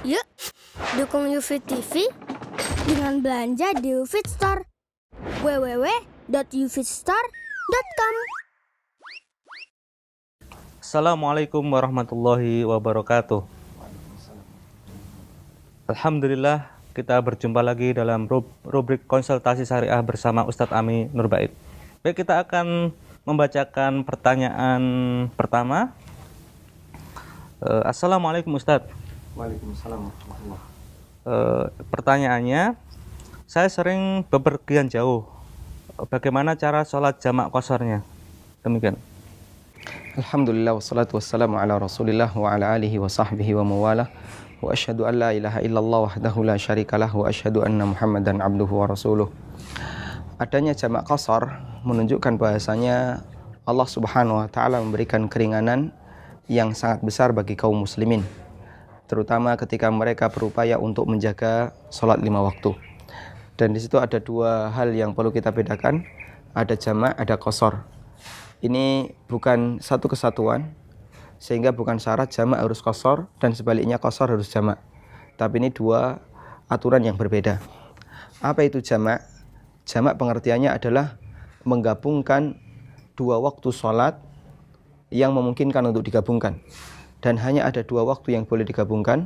Yuk, dukung UFIT TV dengan belanja di UFIT Store. www.ufitstore.com. Assalamualaikum warahmatullahi wabarakatuh. Alhamdulillah, kita berjumpa lagi dalam rubrik konsultasi syariah bersama Ustadz Ami Nurbait. Baik, kita akan membacakan pertanyaan pertama. Assalamualaikum Ustadz. Waalaikumsalam warahmatullahi. Pertanyaannya, saya sering bepergian jauh. Bagaimana cara sholat jamak qasornya? Demikian. Alhamdulillah wassalatu wassalamu ala Rasulillah wa ala alihi wa sahbihi wa mawalah. Wa asyhadu an la ilaha illallah wahdahu la syarikalah wa asyhadu anna Muhammadan abduhu wa rasuluh. Adanya jamak qasar menunjukkan bahasanya Allah Subhanahu wa taala memberikan keringanan yang sangat besar bagi kaum muslimin, terutama ketika mereka berupaya untuk menjaga sholat 5 waktu. Dan di situ ada dua hal yang perlu kita bedakan, ada jamak, ada qasar. Ini bukan satu kesatuan, sehingga bukan syarat jamak harus qasar dan sebaliknya qasar harus jamak. Tapi ini dua aturan yang berbeda. Apa itu jamak? Jamak pengertiannya adalah menggabungkan dua waktu sholat yang memungkinkan untuk digabungkan. Dan hanya ada dua waktu yang boleh digabungkan,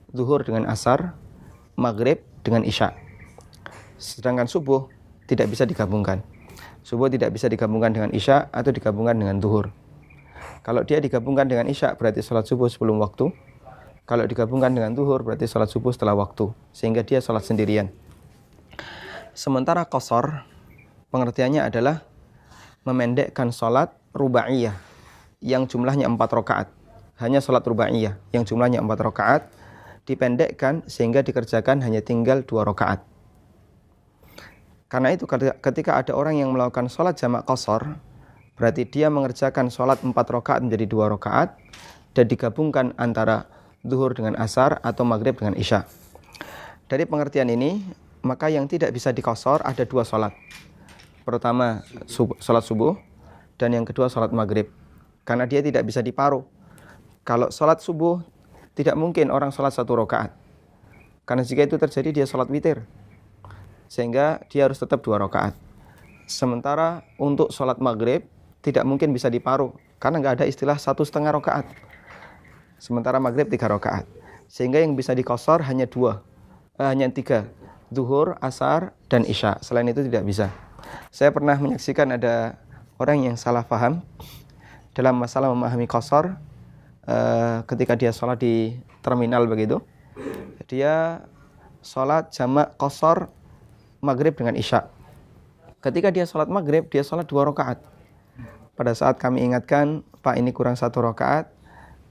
zuhur dengan asar, maghrib dengan isya. Sedangkan subuh tidak bisa digabungkan. Subuh tidak bisa digabungkan dengan isya atau digabungkan dengan zuhur. Kalau dia digabungkan dengan isya berarti sholat subuh sebelum waktu. Kalau digabungkan dengan zuhur berarti sholat subuh setelah waktu, sehingga dia sholat sendirian. Sementara qasar pengertiannya adalah memendekkan sholat rubaiyah yang jumlahnya 4 rakaat. Hanya sholat rubaiyah yang jumlahnya 4 rakaat dipendekkan sehingga dikerjakan hanya tinggal 2 rakaat. Karena itu ketika ada orang yang melakukan sholat jamak qasar, berarti dia mengerjakan sholat 4 rakaat menjadi 2 rakaat dan digabungkan antara zuhur dengan asar atau maghrib dengan isya. Dari pengertian ini, maka yang tidak bisa diqasar ada 2 sholat. Pertama, sholat subuh, dan yang kedua sholat maghrib. Karena dia tidak bisa diparuh. Kalau sholat subuh, tidak mungkin orang sholat 1 rakaat. Karena jika itu terjadi, dia sholat witir. Sehingga dia harus tetap 2 rakaat. Sementara untuk sholat maghrib, tidak mungkin bisa diparuh. Karena nggak ada istilah 1,5 rakaat. Sementara maghrib 3 rakaat. Sehingga yang bisa diqasar hanya 3. Zuhur, asar, dan isya. Selain itu tidak bisa. Saya pernah menyaksikan ada orang yang salah paham dalam masalah memahami qasar. Ketika dia sholat di terminal begitu, dia sholat jamak qasar maghrib dengan isya. Ketika dia sholat maghrib, dia sholat 2 rakaat. Pada saat kami ingatkan, Pak ini kurang 1 rakaat,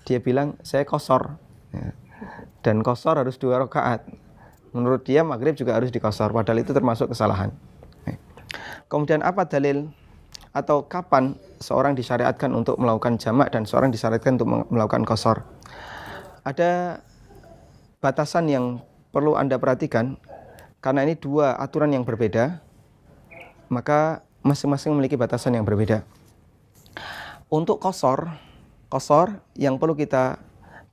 dia bilang saya qasar. Dan qasar harus 2 rakaat. Menurut dia maghrib juga harus diqasar, padahal itu termasuk kesalahan. Kemudian apa dalil atau kapan seorang disyariatkan untuk melakukan jamak dan seorang disyariatkan untuk melakukan qasar? Ada batasan yang perlu Anda perhatikan, karena ini 2 aturan yang berbeda, maka masing-masing memiliki batasan yang berbeda. Untuk qasar yang perlu kita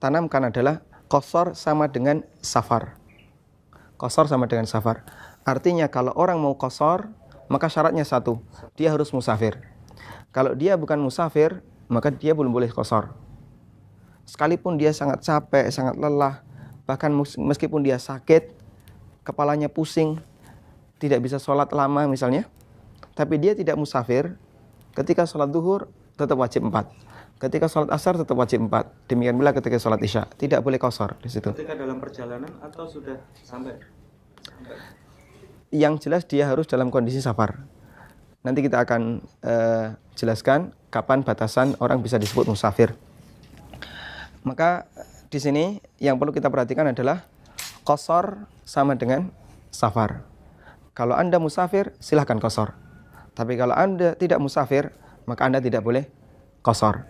tanamkan adalah qasar sama dengan safar. Qasar sama dengan safar. Artinya kalau orang mau qasar, maka syaratnya 1, dia harus musafir. Kalau dia bukan musafir, maka dia belum boleh qasar. Sekalipun dia sangat capek, sangat lelah, bahkan meskipun dia sakit, kepalanya pusing, tidak bisa sholat lama misalnya, tapi dia tidak musafir, ketika sholat zuhur tetap wajib 4. Ketika sholat asar tetap wajib 4. Demikian pula ketika sholat isya, tidak boleh qasar di situ. Ketika dalam perjalanan atau sudah sampai? Yang jelas dia harus dalam kondisi safar. Nanti kita akan jelaskan kapan batasan orang bisa disebut musafir. Maka di sini yang perlu kita perhatikan adalah qasar sama dengan safar. Kalau Anda musafir, silahkan qasar. Tapi kalau Anda tidak musafir, maka Anda tidak boleh qasar.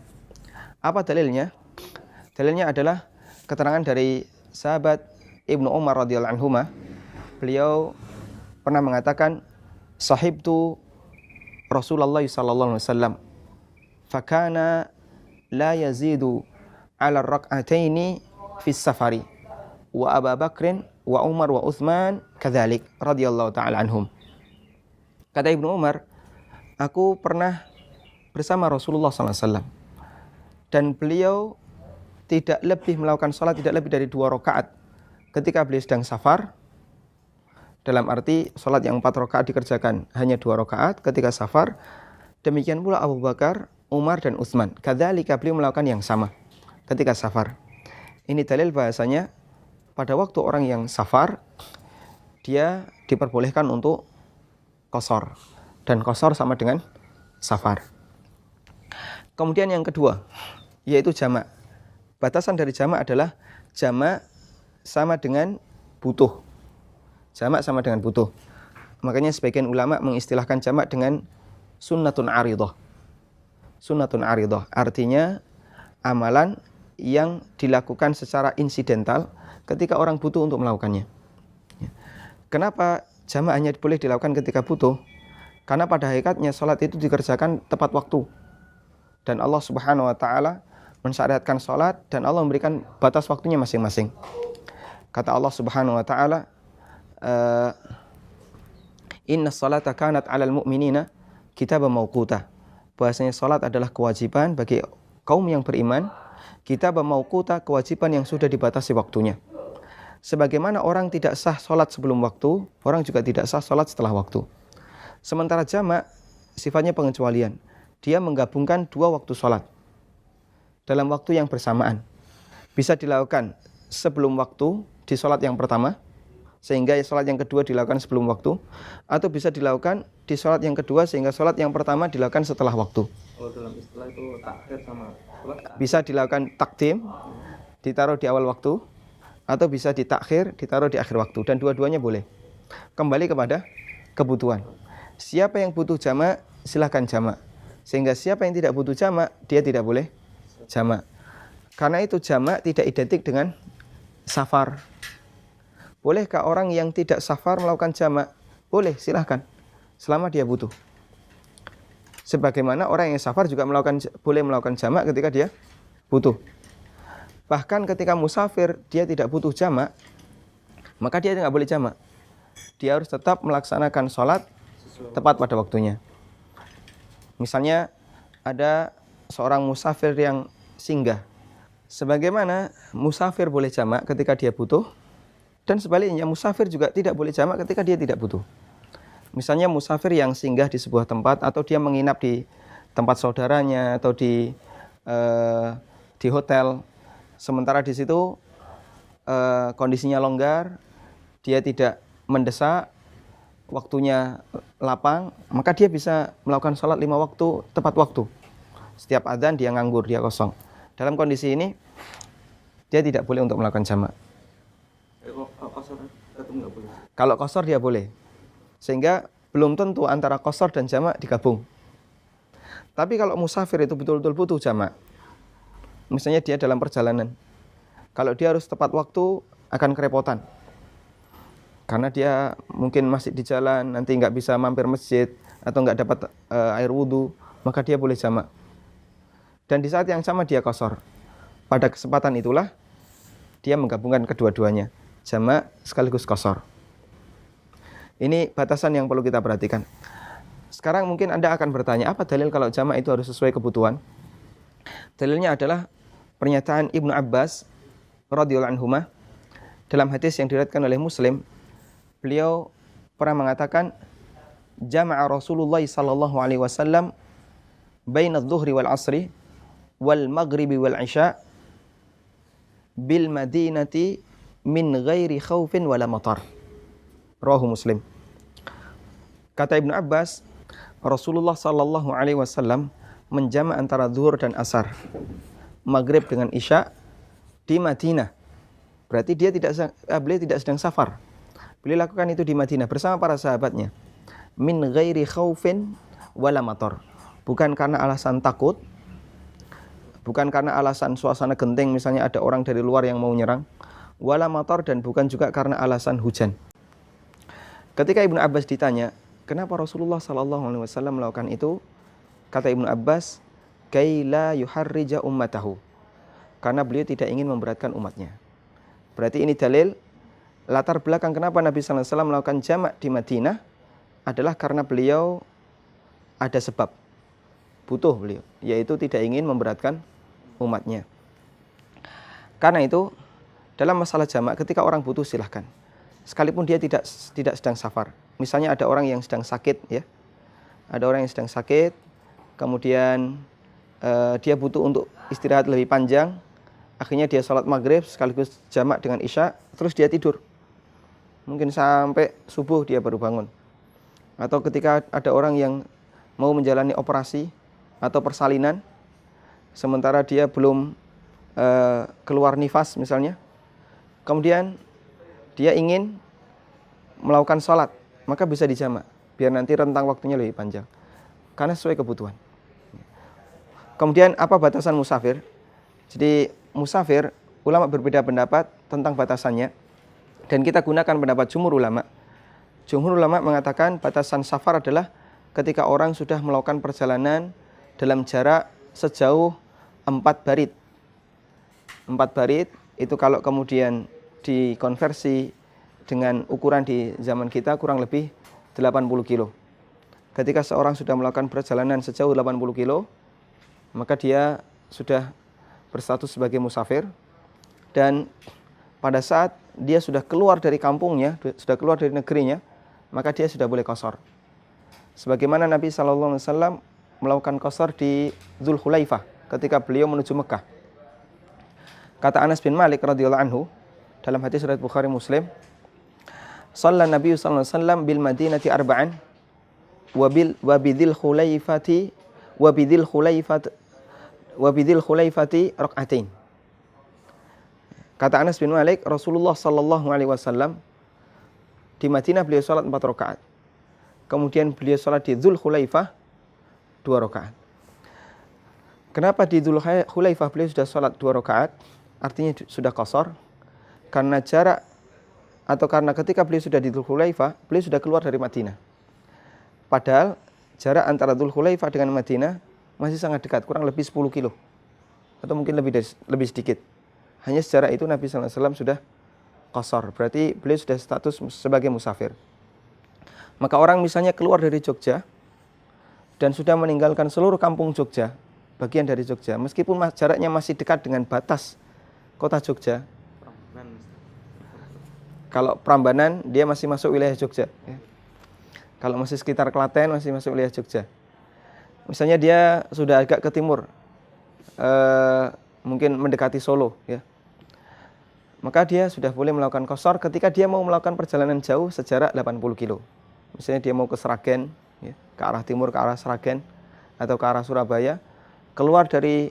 Apa dalilnya? Dalilnya adalah keterangan dari sahabat Ibnu Umar radhiyallahu anhuma. Beliau pernah mengatakan, sahibtu Rasulullah sallallahu alaihi wasallam fakana la yazidu ala rak'ataini fi safari wa Abu Bakrin wa Umar wa Utsman kadzalik radhiyallahu taala anhum. Kata Ibnu Umar, aku pernah bersama Rasulullah SAW dan beliau tidak lebih melakukan salat tidak lebih dari 2 rakaat ketika beliau sedang safar. Dalam arti salat yang 4 rakaat dikerjakan hanya 2 rakaat ketika safar. Demikian pula Abu Bakar, Umar dan Utsman. Kadzalika beliau melakukan yang sama ketika safar. Ini dalil bahasanya pada waktu orang yang safar dia diperbolehkan untuk qashar, dan qashar sama dengan safar. Kemudian yang kedua yaitu jamak. Batasan dari jamak adalah jamak sama dengan butuh. Jamak sama dengan butuh. Makanya sebagian ulama mengistilahkan jamak dengan sunnatun aridah. Sunnatun aridah artinya amalan yang dilakukan secara insidental ketika orang butuh untuk melakukannya. Kenapa jamak hanya boleh dilakukan ketika butuh? Karena pada hakikatnya salat itu dikerjakan tepat waktu. Dan Allah Subhanahu wa taala mensyariatkan salat dan Allah memberikan batas waktunya masing-masing. Kata Allah Subhanahu wa taala, inna salata kanat 'alal mu'minina kitaban mauquta. Bahasanya salat adalah kewajiban bagi kaum yang beriman, kitaban mauquta, kewajiban yang sudah dibatasi waktunya. Sebagaimana orang tidak sah salat sebelum waktu, orang juga tidak sah salat setelah waktu. Sementara jamak sifatnya pengecualian. Dia menggabungkan 2 waktu salat dalam waktu yang bersamaan. Bisa dilakukan sebelum waktu di salat yang pertama, sehingga salat yang kedua dilakukan sebelum waktu, atau bisa dilakukan di salat yang kedua sehingga salat yang pertama dilakukan setelah waktu. Kalau dalam istilah itu takhir sama salat, bisa dilakukan takdim, ditaruh di awal waktu, atau bisa ditakhir, ditaruh di akhir waktu, dan dua-duanya boleh. Kembali kepada kebutuhan. Siapa yang butuh jamak, silahkan jamak. Sehingga siapa yang tidak butuh jamak, dia tidak boleh jamak. Karena itu jamak tidak identik dengan safar. Bolehkah orang yang tidak safar melakukan jamak? Boleh, silahkan. Selama dia butuh. Sebagaimana orang yang safar juga boleh melakukan jamak ketika dia butuh. Bahkan ketika musafir, dia tidak butuh jamak, maka dia tidak boleh jamak. Dia harus tetap melaksanakan sholat tepat pada waktunya. Misalnya, ada seorang musafir yang singgah. Sebagaimana musafir boleh jamak ketika dia butuh, dan sebaliknya musafir juga tidak boleh jamak ketika dia tidak butuh. Misalnya musafir yang singgah di sebuah tempat, atau dia menginap di tempat saudaranya, atau di hotel. Sementara di situ kondisinya longgar, dia tidak mendesak, waktunya lapang, maka dia bisa melakukan sholat 5 waktu tepat waktu. Setiap adzan dia nganggur, dia kosong. Dalam kondisi ini dia tidak boleh untuk melakukan jamak. Kalau qashar dia boleh. Sehingga belum tentu antara qashar dan jamak digabung. Tapi kalau musafir itu betul-betul butuh jamak, misalnya dia dalam perjalanan, kalau dia harus tepat waktu akan kerepotan. Karena dia mungkin masih di jalan, nanti nggak bisa mampir masjid, atau nggak dapat air wudhu, maka dia boleh jamak. Dan di saat yang sama dia qashar. Pada kesempatan itulah dia menggabungkan kedua-duanya, jamak sekaligus qashar. Ini batasan yang perlu kita perhatikan. Sekarang mungkin Anda akan bertanya, apa dalil kalau jamak itu harus sesuai kebutuhan? Dalilnya adalah pernyataan Ibnu Abbas radhiyallahu anhuma dalam hadis yang diriwayatkan oleh Muslim. Beliau pernah mengatakan, jama'a Rasulullah sallallahu alaihi wasallam baina adh-dhuhri wal 'ashri wal maghribi wal 'isya bil madinati min ghairi khaufin wala matar. Rawahu Muslim. Kata Ibnu Abbas, Rasulullah sallallahu alaihi wasallam menjama' antara zuhur dan asar, maghrib dengan isya di Madinah. Berarti beliau tidak sedang safar. Beliau lakukan itu di Madinah bersama para sahabatnya. Min ghairi khaufin wala matar. Bukan karena alasan takut, bukan karena alasan suasana genting, misalnya ada orang dari luar yang mau menyerang, wala matar, dan bukan juga karena alasan hujan. Ketika Ibnu Abbas ditanya, kenapa Rasulullah SAW melakukan itu? Kata Ibnu Abbas, kaila yuharrija ummatahu. Karena beliau tidak ingin memberatkan umatnya. Berarti ini dalil latar belakang kenapa Nabi SAW melakukan jamak di Madinah adalah karena beliau ada sebab, butuh beliau, yaitu tidak ingin memberatkan umatnya. Karena itu dalam masalah jamak ketika orang butuh silahkan, sekalipun dia tidak sedang safar. Misalnya ada orang yang sedang sakit, ya, ada orang yang sedang sakit, kemudian dia butuh untuk istirahat lebih panjang, akhirnya dia sholat maghrib sekaligus jamak dengan isya, terus dia tidur. Mungkin sampai subuh dia baru bangun. Atau ketika ada orang yang mau menjalani operasi atau persalinan, sementara dia belum keluar nifas misalnya, kemudian dia ingin melakukan sholat, maka bisa dijamak, biar nanti rentang waktunya lebih panjang, karena sesuai kebutuhan. Kemudian apa batasan musafir? Jadi musafir, ulama berbeda pendapat tentang batasannya, dan kita gunakan pendapat jumhur ulama. Jumhur ulama mengatakan batasan safar adalah ketika orang sudah melakukan perjalanan dalam jarak sejauh 4 barid. 4 barid itu kalau kemudian dikonversi dengan ukuran di zaman kita kurang lebih 80 kilo. Ketika seorang sudah melakukan perjalanan sejauh 80 kilo, maka dia sudah berstatus sebagai musafir, dan pada saat dia sudah keluar dari kampungnya, sudah keluar dari negerinya, maka dia sudah boleh qashar. Sebagaimana Nabi SAW melakukan qashar di Dzulhulaifah ketika beliau menuju Mekah. Kata Anas bin Malik radhiyallahu anhu dalam hadis riwayat Bukhari Muslim, "Shalla Nabi SAW bil Madinati arba'an wa bidil khulaifati rak'atain." Kata Anas bin Malik, Rasulullah sallallahu alaihi wasallam di Madinah beliau salat 4 rakaat. Kemudian beliau salat di Dzulhulaifah 2 rakaat. Kenapa di Dzulhulaifah beliau sudah salat 2 rakaat? Artinya sudah qashar. Karena jarak atau karena ketika beliau sudah di Dzulhulaifah, beliau sudah keluar dari Madinah. Padahal jarak antara Dzulhulaifah dengan Madinah masih sangat dekat, kurang lebih 10 kilo. Atau mungkin lebih sedikit. Hanya sejarah itu Nabi SAW sudah qashar. Berarti beliau sudah status sebagai musafir. Maka orang misalnya keluar dari Jogja dan sudah meninggalkan seluruh kampung Jogja, bagian dari Jogja, meskipun jaraknya masih dekat dengan batas kota Jogja. Kalau Prambanan dia masih masuk wilayah Jogja. Kalau masih sekitar Klaten masih masuk wilayah Jogja. Misalnya dia sudah agak ke timur, mungkin mendekati Solo, ya, maka dia sudah boleh melakukan qashar ketika dia mau melakukan perjalanan jauh sejarak 80 kilo. Misalnya dia mau ke Sragen, ya, ke arah timur, ke arah Sragen, atau ke arah Surabaya, keluar dari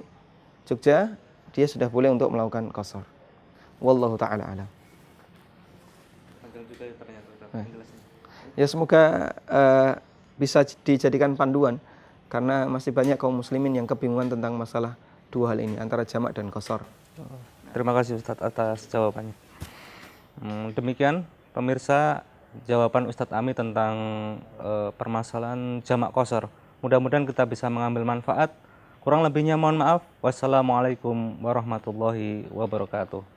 Jogja, dia sudah boleh untuk melakukan qashar. Wallahu ta'ala alam. Ya, semoga bisa dijadikan panduan, karena masih banyak kaum muslimin yang kebingungan tentang masalah 2 hal ini, antara jamak dan qashar. Terima kasih Ustadz atas jawabannya. Demikian pemirsa jawaban Ustadz Ami tentang permasalahan jamak qashar. Mudah-mudahan kita bisa mengambil manfaat. Kurang lebihnya mohon maaf. Wassalamualaikum warahmatullahi wabarakatuh.